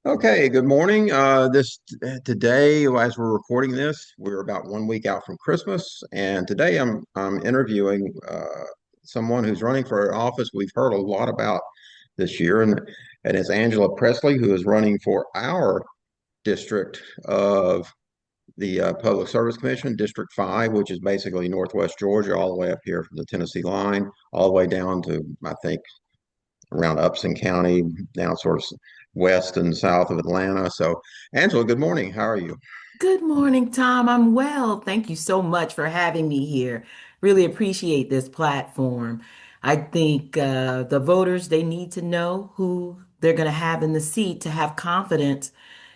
Okay, good morning. Today, as we're recording this, we're about 1 week out from Christmas, and today I'm interviewing someone who's running for an office we've heard a lot about this year, and it's Angela Pressley, who is running for our district of the Public Service Commission, District 5, which is basically Northwest Georgia, all the way up here from the Tennessee line, all the way down to, I think, around Upson County, down sort of west and south of Atlanta. So, Angela, good morning. How are you? Good morning, Tom. I'm well. Thank you so much for having me here. Really appreciate this platform. I think the voters, they need to know who they're going to have in the seat to have confidence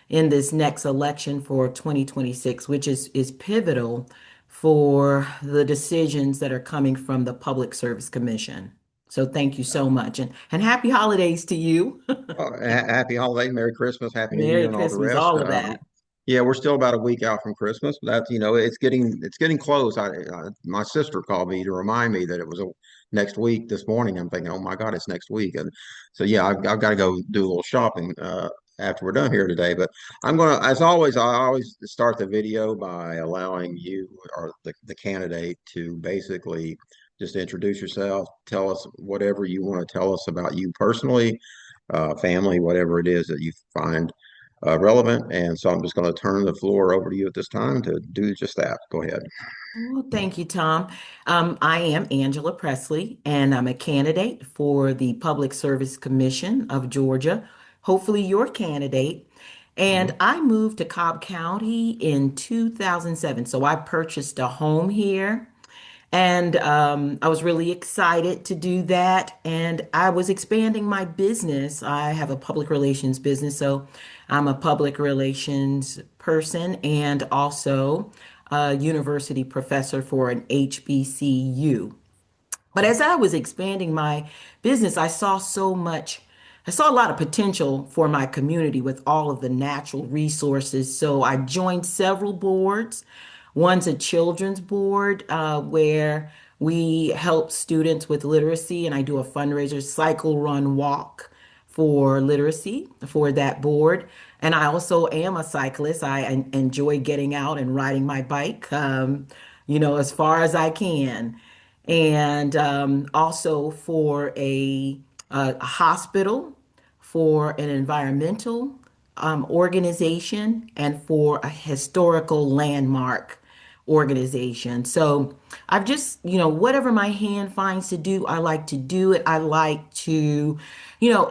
in this next election for 2026, which is pivotal for the decisions that are coming from the Public Service Commission. So thank you so much and happy holidays to you. Well, happy holiday, Merry Christmas, Happy New Year, Merry and all the Christmas, rest. all of that. Yeah, we're still about a week out from Christmas, but that's it's getting close. My sister called me to remind me that it was next week this morning. I'm thinking, oh my God, it's next week, and so yeah, I've got to go do a little shopping after we're done here today. But as always, I always start the video by allowing you or the candidate to basically just introduce yourself, tell us whatever you want to tell us about you personally, family, whatever it is that you find relevant. And so I'm just going to turn the floor over to you at this time to do just that. Go ahead. Well, thank you, Tom. I am Angela Pressley, and I'm a candidate for the Public Service Commission of Georgia, hopefully your candidate. And Mhm. I moved to Cobb County in 2007. So I purchased a home here. And I was really excited to do that. And I was expanding my business. I have a public relations business, so I'm a public relations person and also a university professor for an HBCU. But as I was expanding my business, I saw a lot of potential for my community with all of the natural resources. So I joined several boards. One's a children's board where we help students with literacy, and I do a fundraiser, cycle, run, walk for literacy for that board. And I also am a cyclist. I enjoy getting out and riding my bike, as far as I can. And also for a hospital, for an environmental organization, and for a historical landmark organization. So I've just, whatever my hand finds to do, I like to do it. I like to,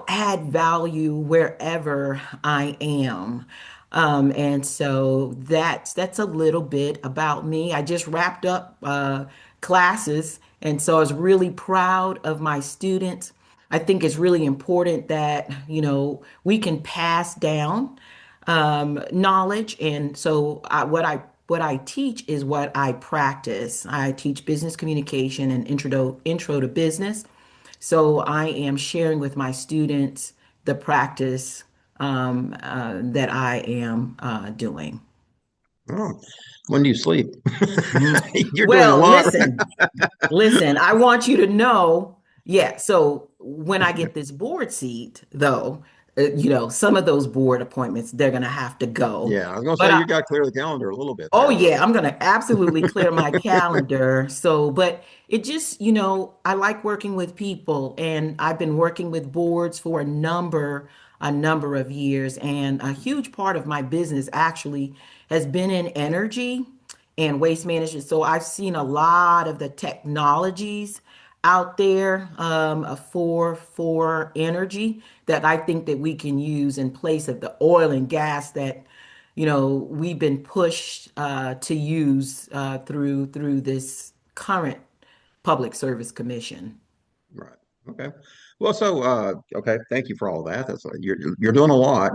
add value wherever I am. And so that's a little bit about me. I just wrapped up classes, and so I was really proud of my students. I think it's really important that, we can pass down knowledge. And so what I teach is what I practice. I teach business communication and intro to business. So I am sharing with my students the practice that I am doing. Oh, when do you sleep? Mhm. You're doing a Well, lot. listen, I want you to know, yeah, so when I get this board seat, though, some of those board appointments, they're going to have to go. Yeah, I was going to But say you got to clear the calendar a little bit oh there, but yeah, I'm going to absolutely clear my calendar. So, but it just, I like working with people, and I've been working with boards for a number of years, and a huge part of my business actually has been in energy and waste management. So I've seen a lot of the technologies out there for energy that I think that we can use in place of the oil and gas that we've been pushed to use through this current Public Service Commission. right. Okay. Well, so okay, thank you for all that. You're doing a lot.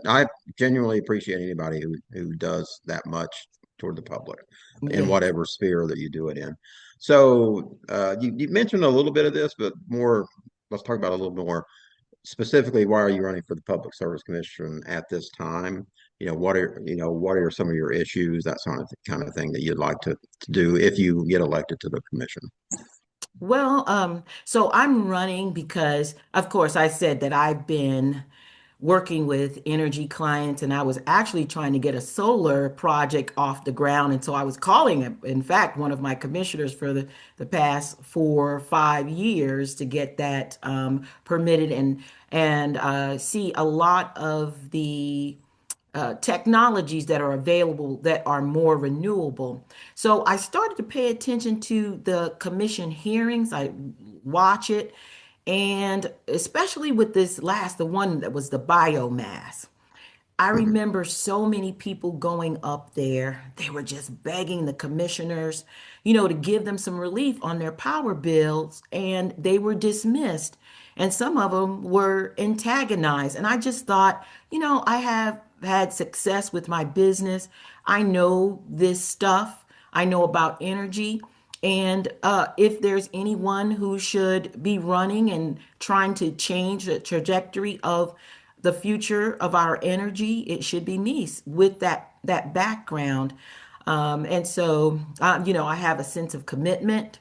I genuinely appreciate anybody who does that much toward the public in Yes. whatever sphere that you do it in. So you mentioned a little bit of this, but more. Let's talk about a little more specifically. Why are you running for the Public Service Commission at this time? What are some of your issues? That kind of thing that you'd like to do if you get elected to the commission. Well, so I'm running because, of course, I said that I've been working with energy clients, and I was actually trying to get a solar project off the ground. And so I was calling, in fact, one of my commissioners for the past 4 or 5 years to get that permitted and see a lot of the technologies that are available that are more renewable. So I started to pay attention to the commission hearings. I watch it, and especially with this last, the one that was the biomass. I Mhm. remember so many people going up there. They were just begging the commissioners, to give them some relief on their power bills, and they were dismissed. And some of them were antagonized. And I just thought, I have had success with my business. I know this stuff, I know about energy. And if there's anyone who should be running and trying to change the trajectory of the future of our energy, it should be me with that background. And so, I have a sense of commitment,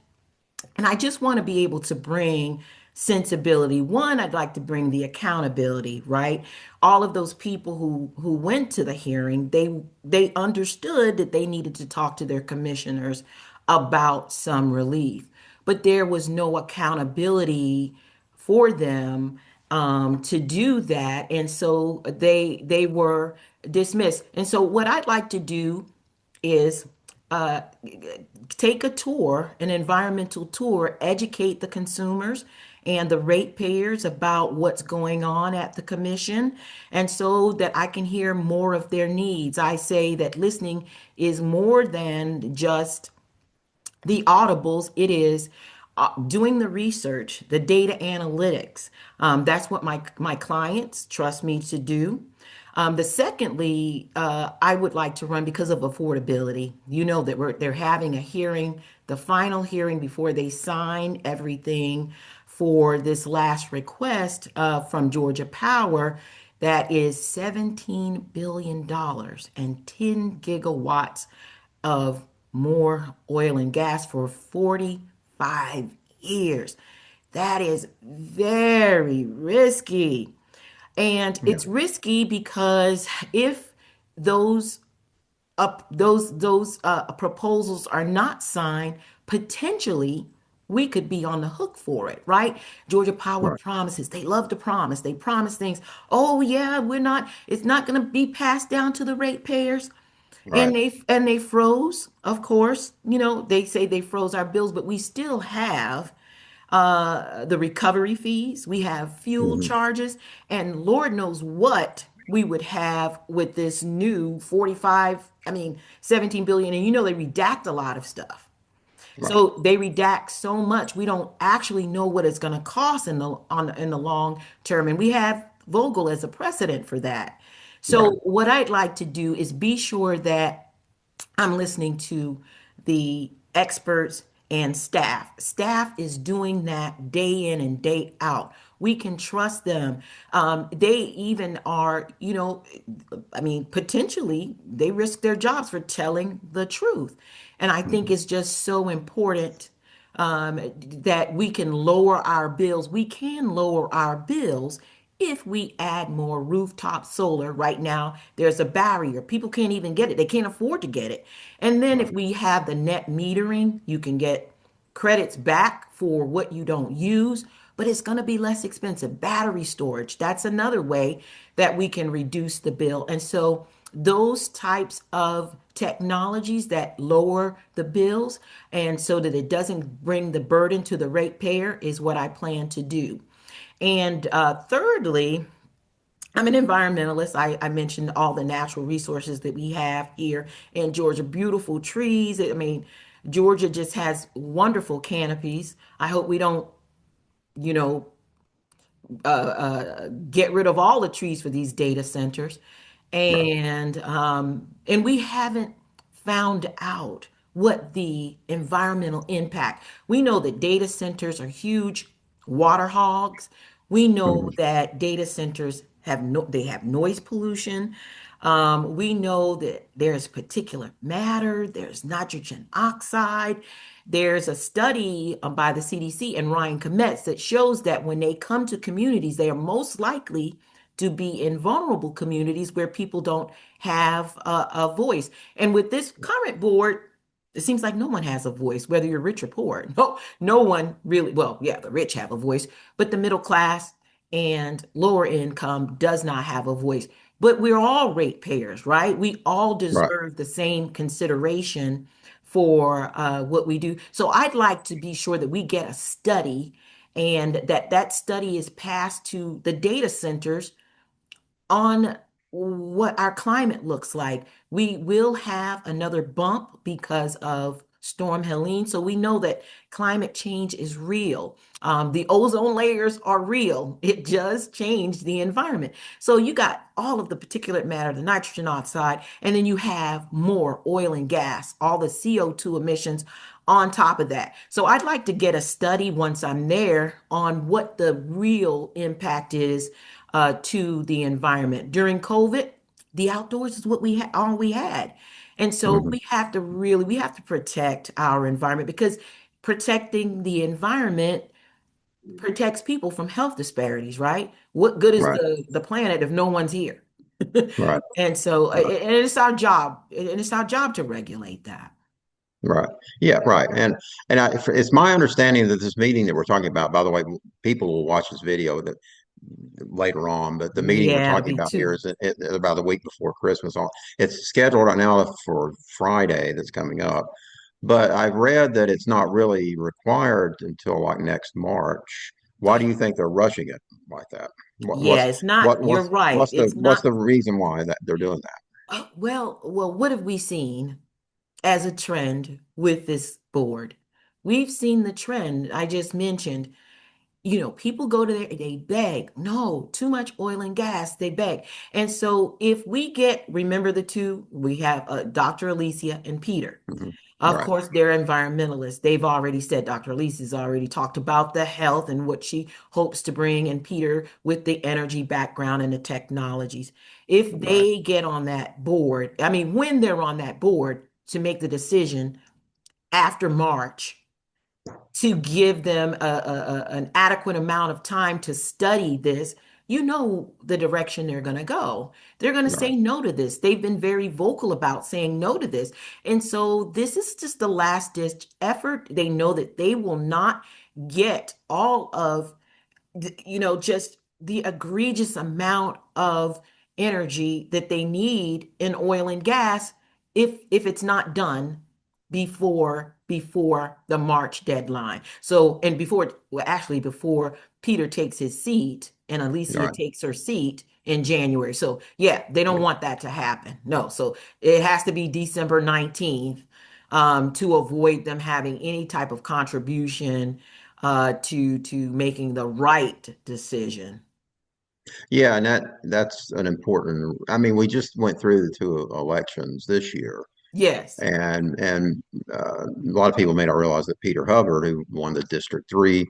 and I just want to be able to bring sensibility. One, I'd like to bring the accountability, right? All of those people who went to the hearing, they understood that they needed to talk to their commissioners about some relief, but there was no accountability for them to do that, and so they were dismissed. And so, what I'd like to do is uh, take a tour, an environmental tour, educate the consumers and the ratepayers about what's going on at the commission, and so that I can hear more of their needs. I say that listening is more than just the audibles. It is doing the research, the data analytics. That's what my clients trust me to do. The secondly, I would like to run because of affordability. You know that they're having a hearing, the final hearing before they sign everything for this last request from Georgia Power. That is $17 billion and 10 gigawatts of more oil and gas for 45 years. That is very risky. And Yeah, it's risky because if those proposals are not signed, potentially we could be on the hook for it, right? Georgia Power right, promises. They love to promise. They promise things. Oh yeah, it's not going to be passed down to the ratepayers. right. And they froze, of course. They say they froze our bills, but we still have the recovery fees. We have fuel Mhm. charges, and Lord knows what we would have with this new 45, 17 billion. And they redact a lot of stuff. Right, So they redact so much, we don't actually know what it's going to cost in the long term. And we have Vogel as a precedent for that. So right. what I'd like to do is be sure that I'm listening to the experts and staff. Staff is doing that day in and day out. We can trust them. They even are, potentially they risk their jobs for telling the truth. And I think Mhm. it's just so important that we can lower our bills. We can lower our bills if we add more rooftop solar. Right now, there's a barrier. People can't even get it. They can't afford to get it. And then if Right. we have the net metering, you can get credits back for what you don't use, but it's going to be less expensive. Battery storage, that's another way that we can reduce the bill. And so those types of technologies that lower the bills and so that it doesn't bring the burden to the ratepayer is what I plan to do. And thirdly, I'm an environmentalist. I mentioned all the natural resources that we have here in Georgia, beautiful trees. Georgia just has wonderful canopies. I hope we don't, you know, get rid of all the trees for these data centers. Right. And we haven't found out what the environmental impact. We know that data centers are huge water hogs. We know Mhm. that data centers they have noise pollution. We know that there's particulate matter, there's nitrogen oxide. There's a study by the CDC and Ryan Kometz that shows that when they come to communities, they are most likely to be in vulnerable communities where people don't have a voice. And with this current board, it seems like no one has a voice, whether you're rich or poor. No one really, well, yeah, the rich have a voice, but the middle class and lower income does not have a voice. But we're all ratepayers, right? We all Right. deserve the same consideration for what we do. So I'd like to be sure that we get a study and that study is passed to the data centers on what our climate looks like. We will have another bump because of Storm Helene. So we know that climate change is real. The ozone layers are real. It does change the environment. So you got all of the particulate matter, the nitrogen oxide, and then you have more oil and gas, all the CO2 emissions on top of that. So I'd like to get a study once I'm there on what the real impact is to the environment. During COVID, the outdoors is what all we had. And so Hmm. we have to protect our environment because protecting the environment protects people from health disparities, right? What good is Right. the planet if no one's here? Right. And so, Right. and it's our job, and it's our job to regulate that. Right. Yeah. Right. And it's my understanding that this meeting that we're talking about. By the way, people will watch this video that later on, but the meeting we're Yeah, it'll talking be about here two. is about a week before Christmas. It's scheduled right now for Friday that's coming up, but I've read that it's not really required until like next March. Why do you think they're rushing it like that? What, Yeah, what's it's not, you're right. It's what's not, the reason why that they're doing that? well, what have we seen as a trend with this board? We've seen the trend I just mentioned. People go to there, they beg. No, too much oil and gas, they beg. And so if we remember the two, we have Dr. Alicia and Peter. Hmm. Of Right. course, they're environmentalists. They've already said, Dr. Alicia's already talked about the health and what she hopes to bring, and Peter with the energy background and the technologies. If Right. they get on that board, I mean, when they're on that board to make the decision after March, to give them an adequate amount of time to study this, the direction they're going to go. They're going to Right. say no to this. They've been very vocal about saying no to this. And so this is just the last ditch effort. They know that they will not get all of just the egregious amount of energy that they need in oil and gas if it's not done before the March deadline. So, and before Peter takes his seat and Alicia Right. takes her seat in January. So, yeah, they don't want that to happen. No. So, it has to be December 19th to avoid them having any type of contribution to making the right decision. Yeah, and that's an important. I mean, we just went through the two elections this year, Yes. and a lot of people may not realize that Peter Hubbard, who won the District 3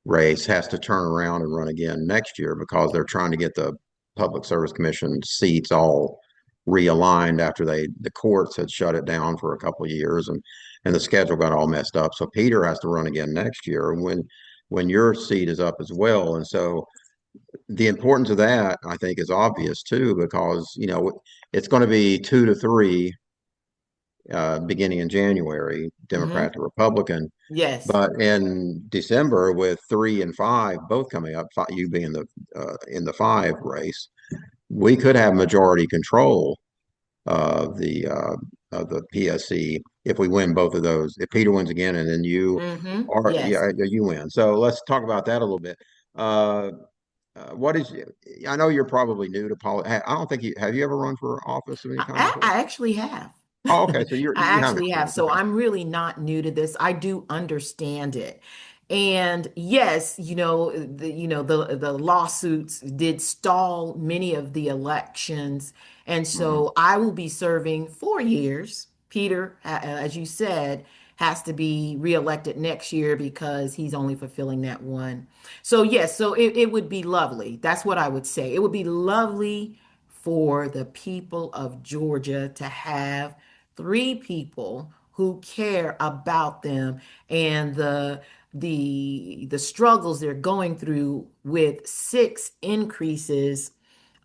race, has to turn around and run again next year because they're trying to get the Public Service Commission seats all realigned after the courts had shut it down for a couple of years, and the schedule got all messed up. So Peter has to run again next year when your seat is up as well, and so the importance of that, I think, is obvious too, because it's going to be 2 to 3 beginning in January, Hmm. Democrat to Republican. Yes. But in December, with 3 and 5 both coming up, you being the in the 5 race, we could have majority control of the PSC if we win both of those. If Peter wins again, and then Yes. you win. So let's talk about that a little bit. Uh, what is, I know you're probably new to politics. I don't think have you ever run for office of any kind before? I actually have. Oh, okay. So I you have actually have. experience. So Okay. I'm really not new to this. I do understand it. And yes, the lawsuits did stall many of the elections. And Hmm. so I will be serving 4 years. Peter, as you said, has to be reelected next year because he's only fulfilling that one. So yes, so it would be lovely. That's what I would say. It would be lovely for the people of Georgia to have three people who care about them and the struggles they're going through with six increases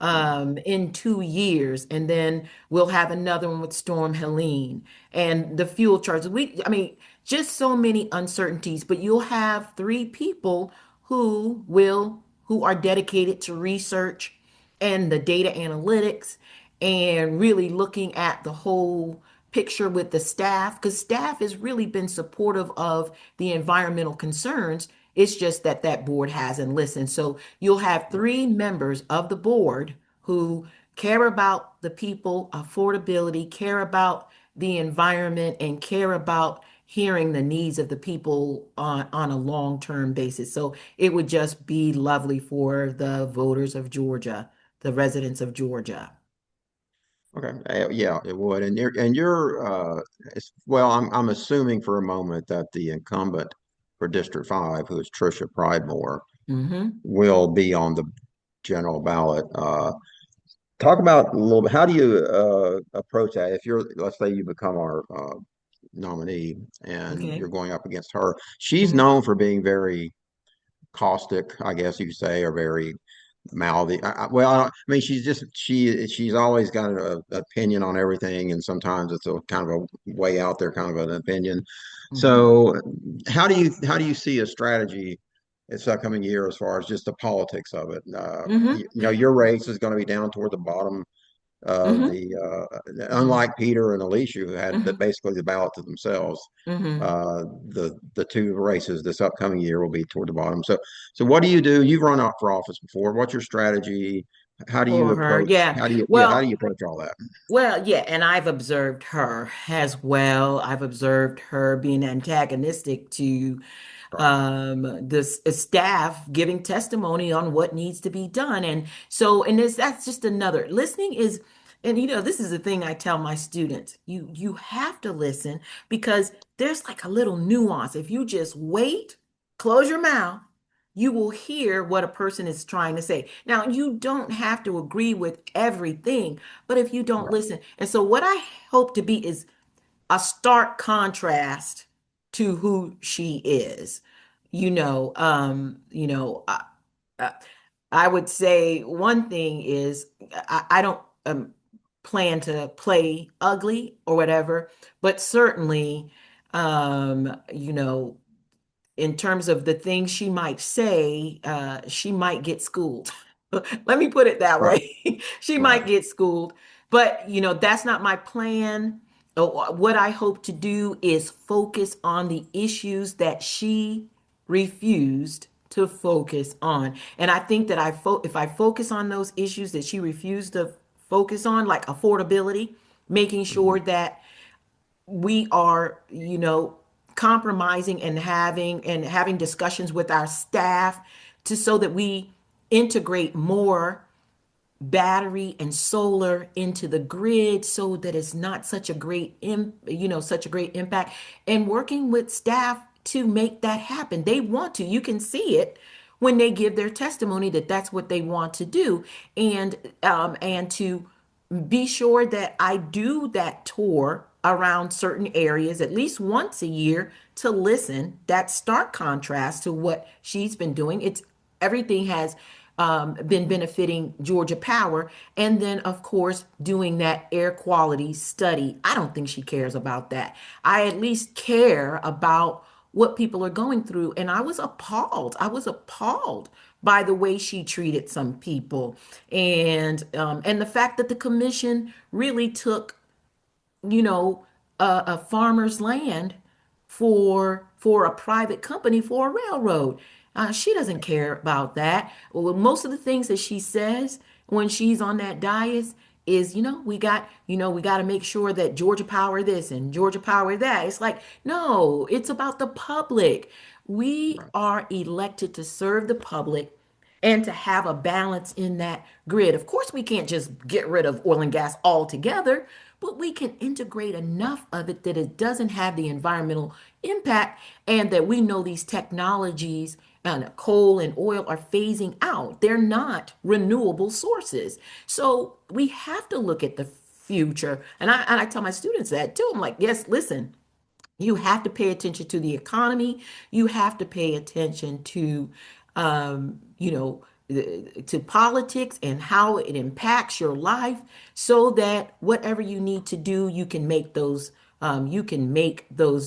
in 2 years, and then we'll have another one with Storm Helene and the fuel charges. I mean, just so many uncertainties. But you'll have three people who are dedicated to research and the data analytics and really looking at the whole picture with the staff, because staff has really been supportive of the environmental concerns. It's just that that board hasn't listened. So you'll have three members of the board who care about the people, affordability, care about the environment, and care about hearing the needs of the people on a long-term basis. So it would just be lovely for the voters of Georgia, the residents of Georgia. Okay. Yeah, it would. Well, I'm assuming for a moment that the incumbent for District 5, who is Tricia Pridemore, Hmm. will be on the general ballot. Talk about a little bit, how do you approach that? If you're, let's say you become our nominee and Okay. you're going up against her. She's Hmm. known for being very caustic, I guess you could say, or very mouthy. I mean, she's always got an opinion on everything, and sometimes it's a kind of a way out there kind of an opinion. Hmm. So, how do you see a strategy this upcoming year as far as just the politics of it? Hmm. Your race is going to be down toward the bottom of Hmm. the Hmm. unlike Peter and Alicia, who had Hmm. basically the ballot to themselves. Hmm. The two races this upcoming year will be toward the bottom. So what do you do? You've run up for office before. What's your strategy? How do you For her, approach? yeah. How do Well, you approach all that? yeah, and I've observed her as well. I've observed her being antagonistic to Right. this staff giving testimony on what needs to be done. And so, that's just another listening is, and this is the thing I tell my students. You have to listen because there's like a little nuance. If you just wait, close your mouth, you will hear what a person is trying to say. Now, you don't have to agree with everything, but if you don't Right. listen, and so what I hope to be is a stark contrast to who she is. I, I would say one thing is I don't plan to play ugly or whatever, but certainly, in terms of the things she might say, she might get schooled. Let me put it that Right. way. She Right. might get schooled, but that's not my plan. What I hope to do is focus on the issues that she refused to focus on. And I think that if I focus on those issues that she refused to focus on, like affordability, making sure Mhm. that we are, compromising and having discussions with our staff to so that we integrate more battery and solar into the grid so that it's not such a great impact, and working with staff to make that happen. They want to. You can see it when they give their testimony that that's what they want to do, and to be sure that I do that tour around certain areas at least once a year to listen. That stark contrast to what she's been doing. It's everything has been benefiting Georgia Power. And then, of course, doing that air quality study. I don't think she cares about that. I at least care about what people are going through. And I was appalled. I was appalled by the way she treated some people, and the fact that the commission really took a farmer's land for a private company for a railroad. She doesn't care about that. Well, most of the things that she says when she's on that dais is, we got to make sure that Georgia Power this and Georgia Power that. It's like, no, it's about the public. We Right. are elected to serve the public and to have a balance in that grid. Of course, we can't just get rid of oil and gas altogether, but we can integrate enough of it that it doesn't have the environmental impact, and that we know these technologies and coal and oil are phasing out. They're not renewable sources. So we have to look at the future. And I tell my students that too. I'm like, yes, listen, you have to pay attention to the economy. You have to pay attention to, to politics and how it impacts your life, so that whatever you need to do, you can make those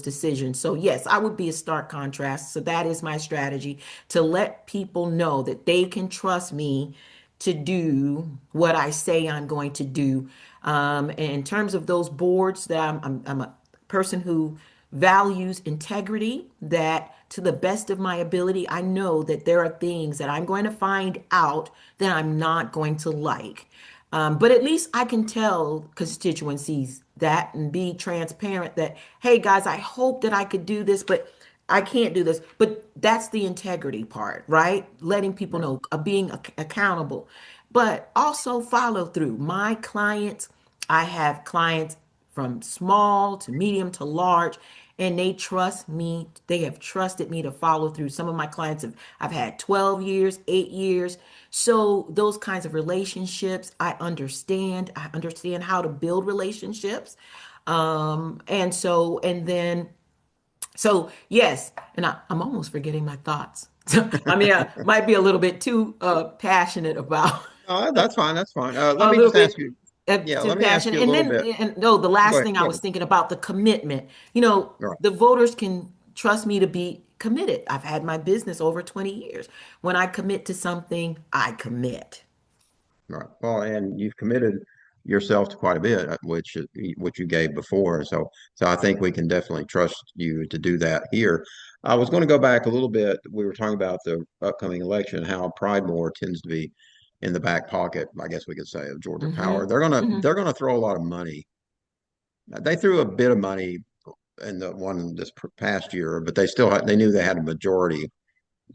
decisions. So yes, I would be a stark contrast. So that is my strategy, to let people know that they can trust me to do what I say I'm going to do. And in terms of those boards, that I'm a person who values integrity, that to the best of my ability, I know that there are things that I'm going to find out that I'm not going to like. But at least I can tell constituencies that and be transparent that, hey guys, I hope that I could do this, but I can't do this. But that's the integrity part, right? Letting people Right. know, being accountable, but also follow through. My clients, I have clients from small to medium to large, and they trust me. They have trusted me to follow through. Some of my clients I've had 12 years, 8 years. So those kinds of relationships, I understand how to build relationships. And then, so yes, and I'm almost forgetting my thoughts. I mean, I might be a little bit too passionate about That's fine. That's fine. Let a me little just ask bit you. Yeah, too let me ask passionate. you a And little then, bit. and no, the Go last ahead. thing I Go was ahead. thinking about, the commitment. All right. The voters can trust me to be committed. I've had my business over 20 years. When I commit to something, I commit. Right. Well, and you've committed yourself to quite a bit, which you gave before. So I think we can definitely trust you to do that here. I was going to go back a little bit. We were talking about the upcoming election, how Pridemore tends to be in the back pocket, I guess we could say, of Georgia Power. Mm-hmm. Mm-hmm. They're gonna throw a lot of money. They threw a bit of money in the one this past year, but they knew they had a majority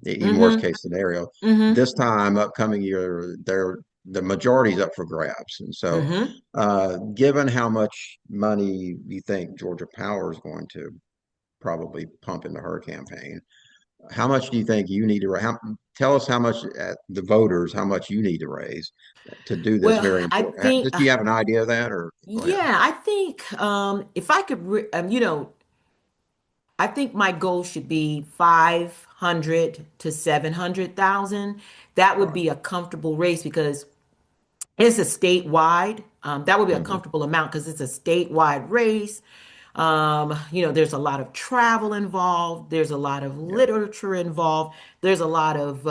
in worst Mm-hmm. case scenario. Mm-hmm. This time, upcoming year, the majority's up for grabs. And so, Mm-hmm. given how much money you think Georgia Power is going to probably pump into her campaign, how much do you think you need to raise? Tell us how much the voters, how much you need to raise to do this Well, very I important. think, Do you have an idea of that, or go ahead? yeah, I think if I could, I think my goal should be 500 to 700,000. That All would right. be a comfortable race, because it's a statewide. That would be a Mhm. comfortable amount because it's a statewide race. There's a lot of travel involved. There's a lot of Yeah. literature involved. There's a lot of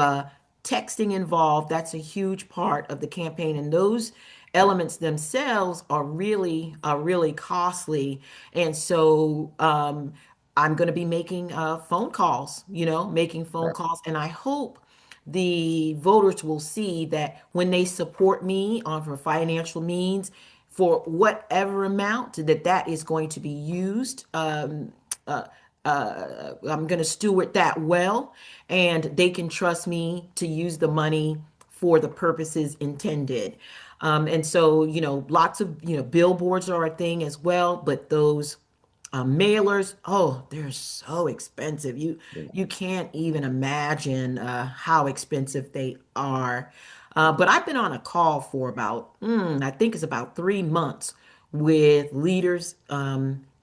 texting involved. That's a huge part of the campaign, and those Yeah. elements themselves are really costly. And so I'm going to be making phone calls. Making phone Right. calls, and I hope the voters will see that when they support me on for financial means, for whatever amount, that is going to be used. I'm going to steward that well, and they can trust me to use the money for the purposes intended. And so, lots of, billboards are a thing as well, but those mailers, oh, they're so expensive. You can't even imagine how expensive they are. But I've been on a call for about, I think it's about 3 months, with leaders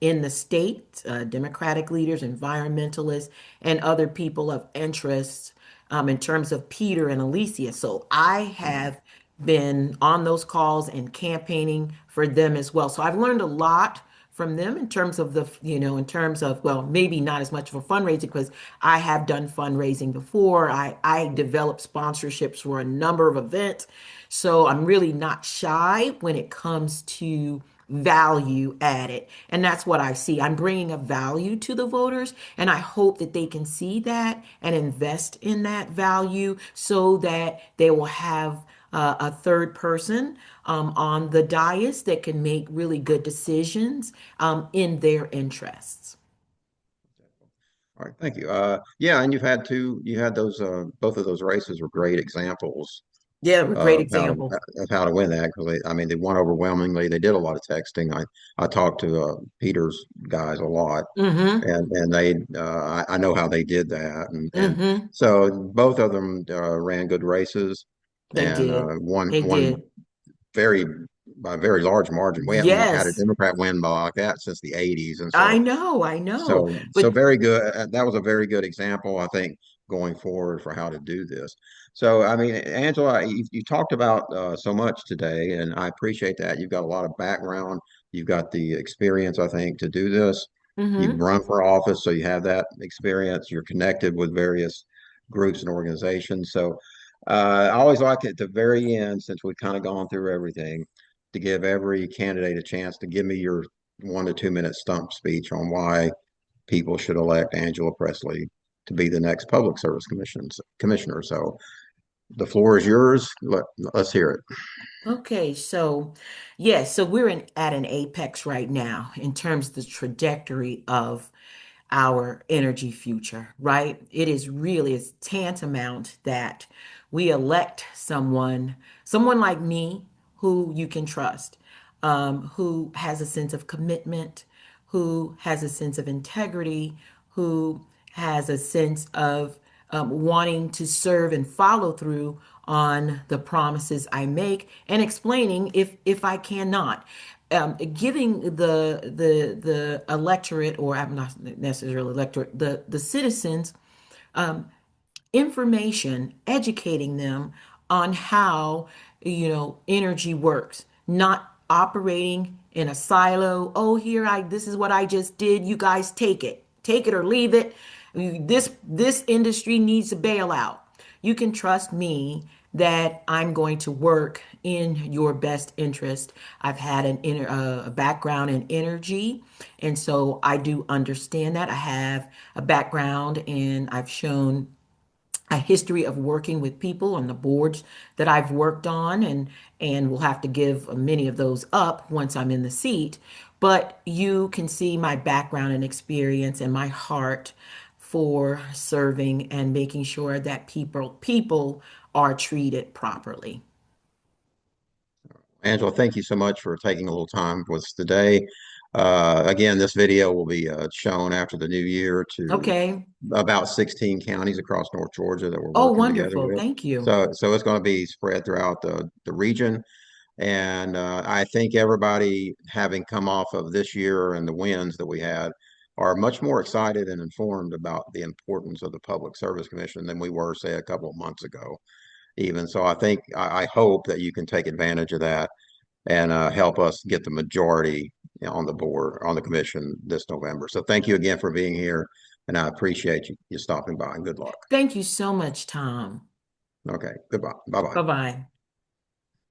in the state, Democratic leaders, environmentalists, and other people of interest, in terms of Peter and Alicia. So I Mhm. have been on those calls and campaigning for them as well. So I've learned a lot from them in terms of in terms of, well, maybe not as much for fundraising, because I have done fundraising before. I developed sponsorships for a number of events. So I'm really not shy when it comes to value added. And that's what I see. I'm bringing a value to the voters, and I hope that they can see that and invest in that value, so that they will have a third person on the dais that can make really good decisions in their interests. All right, thank you. Yeah, and you had those, both of those races were great examples Yeah, a great example. of how to win that because I mean, they won overwhelmingly. They did a lot of texting. I talked to Peter's guys a lot, Mm-hmm. and I know how they did that, and Mm-hmm. so both of them ran good races, They and did. one They one did. very by a very large margin. We haven't had a Yes. Democrat win by like that since the '80s, and I know. I know. so But very good. That was a very good example. I think going forward for how to do this. So, I mean, Angela, you talked about so much today, and I appreciate that. You've got a lot of background, you've got the experience, I think, to do this. You've Mm-hmm. run for office, so you have that experience. You're connected with various groups and organizations. So, I always like at the very end, since we've kind of gone through everything, to give every candidate a chance to give me your 1 to 2 minute stump speech on why people should elect Angela Pressley to be the next Public Service Commissioner. So the floor is yours. Let's hear it. Okay, so yes, so we're at an apex right now in terms of the trajectory of our energy future, right? It is really it's tantamount that we elect someone like me who you can trust, who has a sense of commitment, who has a sense of integrity, who has a sense of wanting to serve and follow through on the promises I make and explaining if I cannot. Giving the electorate, or I'm not necessarily electorate, the citizens information, educating them on how, energy works, not operating in a silo. Oh, this is what I just did. You guys take it or leave it. This industry needs a bailout. You can trust me that I'm going to work in your best interest. I've had a background in energy, and so I do understand that. I have a background and I've shown a history of working with people on the boards that I've worked on, and will have to give many of those up once I'm in the seat. But you can see my background and experience and my heart for serving and making sure that people are treated properly. Angela, thank you so much for taking a little time with us today. Again, this video will be shown after the new year to Okay. about 16 counties across North Georgia that we're Oh, working together wonderful. with. Thank you. So it's going to be spread throughout the region. And I think everybody, having come off of this year and the wins that we had, are much more excited and informed about the importance of the Public Service Commission than we were, say, a couple of months ago, even. So I hope that you can take advantage of that and help us get the majority on the board, on the commission this November. So thank you again for being here, and I appreciate you stopping by, and good luck. Thank you so much, Tom. Okay, goodbye. Bye bye. Bye bye.